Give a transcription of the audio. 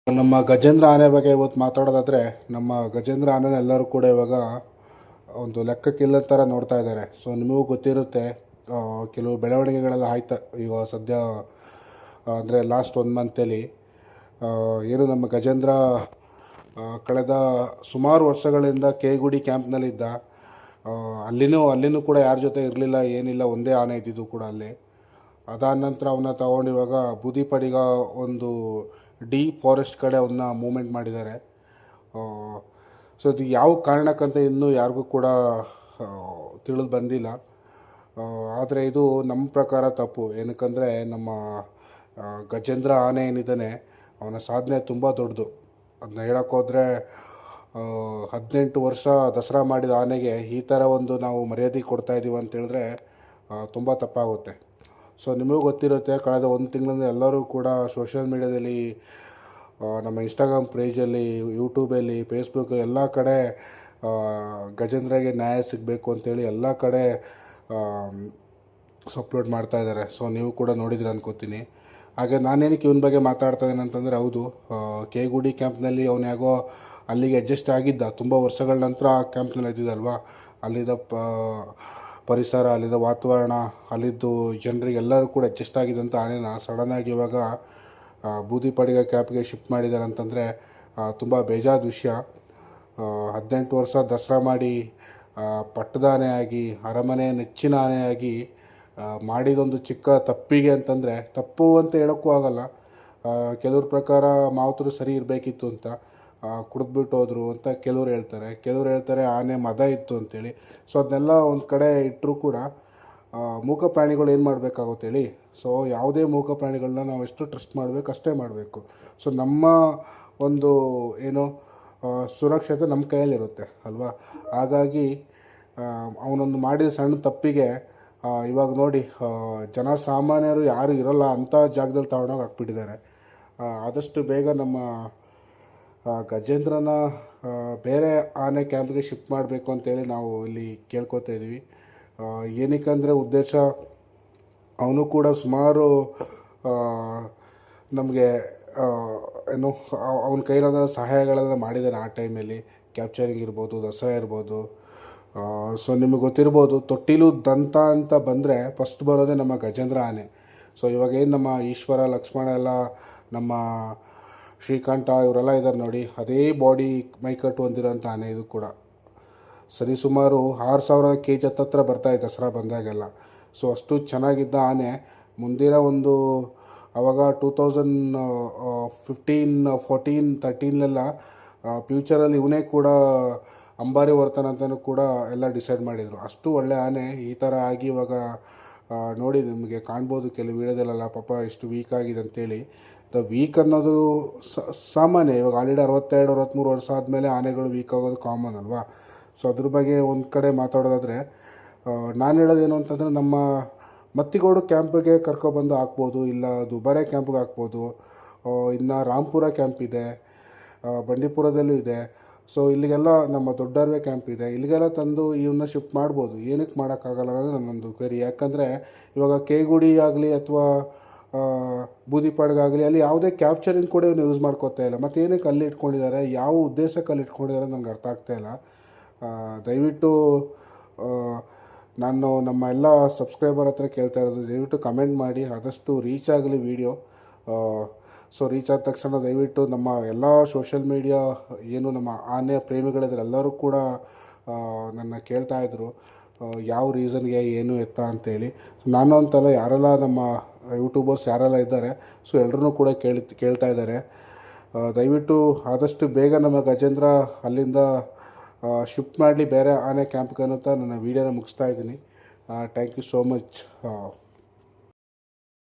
ನಮ್ಮ ಗಜೇಂದ್ರ ಆನೆ ಬಗ್ಗೆ ಇವತ್ತು ಮಾತಾಡೋದಾದರೆ, ನಮ್ಮ ಗಜೇಂದ್ರ ಆನೆನ ಎಲ್ಲರೂ ಕೂಡ ಇವಾಗ ಒಂದು ಲೆಕ್ಕಕ್ಕಿಲ್ಲದ ಥರ ನೋಡ್ತಾ ಇದ್ದಾರೆ. ಸೊ ನಿಮಗೂ ಗೊತ್ತಿರುತ್ತೆ, ಕೆಲವು ಬೆಳವಣಿಗೆಗಳೆಲ್ಲ ಆಯ್ತು ಈಗ ಸದ್ಯ. ಅಂದರೆ ಲಾಸ್ಟ್ 1 ಮಂತಲ್ಲಿ ಏನು ನಮ್ಮ ಗಜೇಂದ್ರ ಕಳೆದ ಸುಮಾರು ವರ್ಷಗಳಿಂದ ಕೇಗುಡಿ ಕ್ಯಾಂಪ್ನಲ್ಲಿದ್ದ. ಅಲ್ಲಿನೂ ಕೂಡ ಯಾರ ಜೊತೆ ಇರಲಿಲ್ಲ, ಏನಿಲ್ಲ, ಒಂದೇ ಆನೆ ಇದ್ದಿದ್ದು ಕೂಡ ಅಲ್ಲಿ. ಅದಾದ ನಂತರ ಅವನ್ನ ತಗೊಂಡು ಇವಾಗ ಬೂದಿಪಡಿಗ ಒಂದು ಡೀಪ್ ಫಾರೆಸ್ಟ್ ಕಡೆ ಅವನ್ನ ಮೂವ್ಮೆಂಟ್ ಮಾಡಿದ್ದಾರೆ. ಸೊ ಇದು ಯಾವ ಕಾರಣಕ್ಕಂತ ಇನ್ನೂ ಯಾರಿಗೂ ಕೂಡ ತಿಳಿದು ಬಂದಿಲ್ಲ. ಆದರೆ ಇದು ನಮ್ಮ ಪ್ರಕಾರ ತಪ್ಪು. ಏನಕ್ಕಂದರೆ ನಮ್ಮ ಗಜೇಂದ್ರ ಆನೆ ಏನಿದ್ದಾನೆ, ಅವನ ಸಾಧನೆ ತುಂಬ ದೊಡ್ಡದು. ಅದನ್ನ ಹೇಳೋಕ್ಕೋದ್ರೆ 18 ವರ್ಷ ದಸರಾ ಮಾಡಿದ ಆನೆಗೆ ಈ ಥರ ಒಂದು ನಾವು ಮರ್ಯಾದೆ ಕೊಡ್ತಾಯಿದ್ದೀವಿ ಅಂತೇಳಿದ್ರೆ ತುಂಬ ತಪ್ಪಾಗುತ್ತೆ. ಸೊ ನಿಮಗೂ ಗೊತ್ತಿರುತ್ತೆ, ಕಳೆದ 1 ತಿಂಗಳಿಂದ ಎಲ್ಲರೂ ಕೂಡ ಸೋಷಿಯಲ್ ಮೀಡ್ಯಾದಲ್ಲಿ, ನಮ್ಮ ಇನ್ಸ್ಟಾಗ್ರಾಮ್ ಪೇಜಲ್ಲಿ, ಯೂಟ್ಯೂಬಲ್ಲಿ, ಫೇಸ್ಬುಕ್ಕಲ್ಲಿ ಎಲ್ಲ ಕಡೆ ಗಜೇಂದ್ರಗೆ ನ್ಯಾಯ ಸಿಗಬೇಕು ಅಂತೇಳಿ ಎಲ್ಲ ಕಡೆ ಅಪ್ಲೋಡ್ ಮಾಡ್ತಾಯಿದ್ದಾರೆ. ಸೊ ನೀವು ಕೂಡ ನೋಡಿದ್ರಿ ಅನ್ಕೋತೀನಿ. ಹಾಗೆ ನಾನೇನಕ್ಕೆ ಇವನ ಬಗ್ಗೆ ಮಾತಾಡ್ತಾ ಇದ್ದೀನಿ ಅಂತಂದರೆ, ಹೌದು, ಕೇಗುಡಿ ಕ್ಯಾಂಪ್ನಲ್ಲಿ ಅವನು ಯಾಗೋ ಅಲ್ಲಿಗೆ ಅಡ್ಜಸ್ಟ್ ಆಗಿದ್ದ. ತುಂಬ ವರ್ಷಗಳ ನಂತರ ಆ ಕ್ಯಾಂಪ್ನಲ್ಲಿ ಇದ್ದಿದ್ದಲ್ವ. ಅಲ್ಲಿದ್ದ ಪರಿಸರ, ಅಲ್ಲಿದ್ದ ವಾತಾವರಣ, ಅಲ್ಲಿದ್ದು ಜನರಿಗೆಲ್ಲರೂ ಕೂಡ ಅಡ್ಜಸ್ಟ್ ಆಗಿದ್ದಂಥ ಆನೆನ ಸಡನ್ನಾಗಿ ಇವಾಗ ಬೂದಿಪಡಿಗ ಕ್ಯಾಂಪ್ಗೆ ಶಿಫ್ಟ್ ಮಾಡಿದ್ದಾರೆ ಅಂತಂದರೆ ತುಂಬ ಬೇಜಾದ ವಿಷಯ. 18 ವರ್ಷ ದಸರಾ ಮಾಡಿ ಪಟ್ಟದ ಆನೆ ಆಗಿ, ಅರಮನೆ ನೆಚ್ಚಿನ ಆನೆ ಆಗಿ ಮಾಡಿದೊಂದು ಚಿಕ್ಕ ತಪ್ಪಿಗೆ ಅಂತಂದರೆ, ತಪ್ಪು ಅಂತ ಹೇಳೋಕ್ಕೂ ಆಗಲ್ಲ. ಕೆಲವ್ರ ಪ್ರಕಾರ ಮಾವುತರು ಸರಿ ಇರಬೇಕಿತ್ತು ಅಂತ, ಕುಡಿದ್ಬಿಟ್ಟು ಹೋದ್ರು ಅಂತ ಕೆಲವ್ರು ಹೇಳ್ತಾರೆ ಆನೆ ಮದ ಇತ್ತು ಅಂತೇಳಿ. ಸೊ ಅದನ್ನೆಲ್ಲ ಒಂದು ಕಡೆ ಇಟ್ಟರೂ ಕೂಡ ಮೂಕ ಪ್ರಾಣಿಗಳು ಏನು ಮಾಡಬೇಕಾಗುತ್ತೆ ಹೇಳಿ. ಸೊ ಯಾವುದೇ ಮೂಕ ಪ್ರಾಣಿಗಳನ್ನ ನಾವು ಎಷ್ಟು ಟ್ರಸ್ಟ್ ಮಾಡಬೇಕು ಅಷ್ಟೇ ಮಾಡಬೇಕು. ಸೊ ನಮ್ಮ ಒಂದು ಏನು ಸುರಕ್ಷತೆ ನಮ್ಮ ಕೈಯಲ್ಲಿರುತ್ತೆ ಅಲ್ವಾ. ಹಾಗಾಗಿ ಅವನೊಂದು ಮಾಡಿದ ಸಣ್ಣ ತಪ್ಪಿಗೆ ಇವಾಗ ನೋಡಿ, ಜನಸಾಮಾನ್ಯರು ಯಾರು ಇರೋಲ್ಲ ಅಂಥ ಜಾಗದಲ್ಲಿ ತಗೊಂಡೋಗಿ ಹಾಕ್ಬಿಟ್ಟಿದ್ದಾರೆ. ಆದಷ್ಟು ಬೇಗ ನಮ್ಮ ಗಜೇಂದ್ರನ ಬೇರೆ ಆನೆ ಕ್ಯಾಂಪ್ಗೆ ಶಿಫ್ಟ್ ಮಾಡಬೇಕು ಅಂತೇಳಿ ನಾವು ಇಲ್ಲಿ ಕೇಳ್ಕೊತಾ ಇದ್ದೀವಿ. ಏನಕ್ಕಂದರೆ ಉದ್ದೇಶ, ಅವನು ಕೂಡ ಸುಮಾರು ನಮಗೆ ಏನು ಅವನ ಕೈಲಾದ ಸಹಾಯಗಳೆಲ್ಲ ಮಾಡಿದ್ದಾನೆ ಆ ಟೈಮಲ್ಲಿ. ಕ್ಯಾಪ್ಚರಿಂಗ್ ಇರ್ಬೋದು, ದಸರಾ ಇರ್ಬೋದು. ಸೊ ನಿಮಗೆ ಗೊತ್ತಿರ್ಬೋದು, ತೊಟ್ಟಿಲು ದಂತ ಅಂತ ಬಂದರೆ ಫಸ್ಟ್ ಬರೋದೇ ನಮ್ಮ ಗಜೇಂದ್ರ ಆನೆ. ಸೊ ಇವಾಗೇನು ನಮ್ಮ ಈಶ್ವರ, ಲಕ್ಷ್ಮಣ ಎಲ್ಲ, ನಮ್ಮ ಶ್ರೀಕಂಠ ಇವರೆಲ್ಲ ಇದ್ದಾರೆ ನೋಡಿ, ಅದೇ ಬಾಡಿ ಮೈಕಟ್ಟು ಹೊಂದಿರೋಂಥ ಆನೆ ಇದು ಕೂಡ. ಸರಿಸುಮಾರು 6000 kg ಹತ್ತತ್ರ ಬರ್ತಾಯಿತ್ತು ದಸರಾ ಬಂದಾಗೆಲ್ಲ. ಸೊ ಅಷ್ಟು ಚೆನ್ನಾಗಿದ್ದ ಆನೆ ಮುಂದಿನ ಒಂದು ಆವಾಗ 2015-14-13 ಫ್ಯೂಚರಲ್ಲಿ ಇವನೇ ಕೂಡ ಅಂಬಾರಿ ವರ್ತಾನೆ ಅಂತಲೂ ಕೂಡ ಎಲ್ಲ ಡಿಸೈಡ್ ಮಾಡಿದರು. ಅಷ್ಟು ಒಳ್ಳೆ ಆನೆ ಈ ಥರ ಆಗಿ ಇವಾಗ ನೋಡಿ ನಿಮಗೆ ಕಾಣ್ಬೋದು ಕೆಲವು ವೀಡಿಯೋದಲ್ಲೆಲ್ಲ, ಪಾಪ ಎಷ್ಟು ವೀಕ್ ಆಗಿದೆ ಅಂತೇಳಿ. ವೀಕ್ ಅನ್ನೋದು ಸಾಮಾನ್ಯ. ಇವಾಗ ಆಲ್ರೆಡಿ 62-63 ವರ್ಷ ಆದಮೇಲೆ ಆನೆಗಳು ವೀಕ್ ಆಗೋದು ಕಾಮನ್ ಅಲ್ವಾ. ಸೊ ಅದ್ರ ಬಗ್ಗೆ ಒಂದು ಕಡೆ ಮಾತಾಡೋದಾದರೆ, ನಾನು ಹೇಳೋದೇನು ಅಂತಂದರೆ, ನಮ್ಮ ಮತ್ತಿಗೋಡು ಕ್ಯಾಂಪಿಗೆ ಕರ್ಕೊಬಂದು ಹಾಕ್ಬೋದು, ಇಲ್ಲ ದುಬಾರೆ ಕ್ಯಾಂಪಿಗೆ ಹಾಕ್ಬೋದು. ಇನ್ನು ರಾಂಪುರ ಕ್ಯಾಂಪ್ ಇದೆ, ಬಂಡೀಪುರದಲ್ಲೂ ಇದೆ. ಸೊ ಇಲ್ಲಿಗೆಲ್ಲ ನಮ್ಮ ದೊಡ್ಡರ್ವೆ ಕ್ಯಾಂಪ್ ಇದೆ, ಇಲ್ಲಿಗೆಲ್ಲ ತಂದು ಇವನ್ನ ಶಿಫ್ಟ್ ಮಾಡ್ಬೋದು. ಏನಕ್ಕೆ ಮಾಡೋಕ್ಕಾಗಲ್ಲ ಅನ್ನೋದು ನನ್ನೊಂದು ಕ್ವೆರಿ. ಯಾಕಂದರೆ ಇವಾಗ ಕೇಗುಡಿ ಆಗಲಿ ಅಥವಾ ಬೂದಿಪಾಡ್ಗಾಗಲಿ ಅಲ್ಲಿ ಯಾವುದೇ ಕ್ಯಾಪ್ಚರಿಂಗ್ ಕೂಡ ಇವನು ಯೂಸ್ ಮಾಡ್ಕೋತಾ ಇಲ್ಲ. ಮತ್ತು ಏನಕ್ಕೆ ಅಲ್ಲಿ ಇಟ್ಕೊಂಡಿದ್ದಾರೆ, ಯಾವ ಉದ್ದೇಶಕ್ಕೆ ಅಲ್ಲಿ ಇಟ್ಕೊಂಡಿದ್ದಾರೆ ನನಗೆ ಅರ್ಥ ಆಗ್ತಾಯಿಲ್ಲ. ದಯವಿಟ್ಟು ನಾನು ನಮ್ಮ ಎಲ್ಲ ಸಬ್ಸ್ಕ್ರೈಬರ್ ಹತ್ರ ಕೇಳ್ತಾ ಇರೋದು, ದಯವಿಟ್ಟು ಕಮೆಂಟ್ ಮಾಡಿ, ಆದಷ್ಟು ರೀಚ್ ಆಗಲಿ ವಿಡಿಯೋ. ಸೊ ರೀಚ್ ಆದ ತಕ್ಷಣ ದಯವಿಟ್ಟು ನಮ್ಮ ಎಲ್ಲ ಸೋಷಿಯಲ್ ಮೀಡಿಯಾ ಏನು ನಮ್ಮ ಆನೆ ಪ್ರೇಮಿಗಳಿದ್ದಾರೆ ಎಲ್ಲರೂ ಕೂಡ ನನ್ನ ಕೇಳ್ತಾಯಿದ್ರು, ಯಾವ ರೀಸನ್ಗೆ ಏನು ಎತ್ತ ಅಂತೇಳಿ. ನಾನು ಅಂತಲ್ಲ, ಯಾರೆಲ್ಲ ನಮ್ಮ ಯೂಟ್ಯೂಬರ್ಸ್ ಯಾರೆಲ್ಲ ಇದ್ದಾರೆ, ಸೊ ಎಲ್ಲರೂ ಕೂಡ ಕೇಳ್ತಾ ಇದ್ದಾರೆ. ದಯವಿಟ್ಟು ಆದಷ್ಟು ಬೇಗ ನಮ್ಮ ಗಜೇಂದ್ರ ಅಲ್ಲಿಂದ ಶಿಫ್ಟ್ ಮಾಡಲಿ ಬೇರೆ ಆನೆ ಕ್ಯಾಂಪ್ಗೆ ಅನ್ನುತ್ತಾ ನನ್ನ ವೀಡಿಯೋನ ಮುಗಿಸ್ತಾ ಇದ್ದೀನಿ. Thank you so much.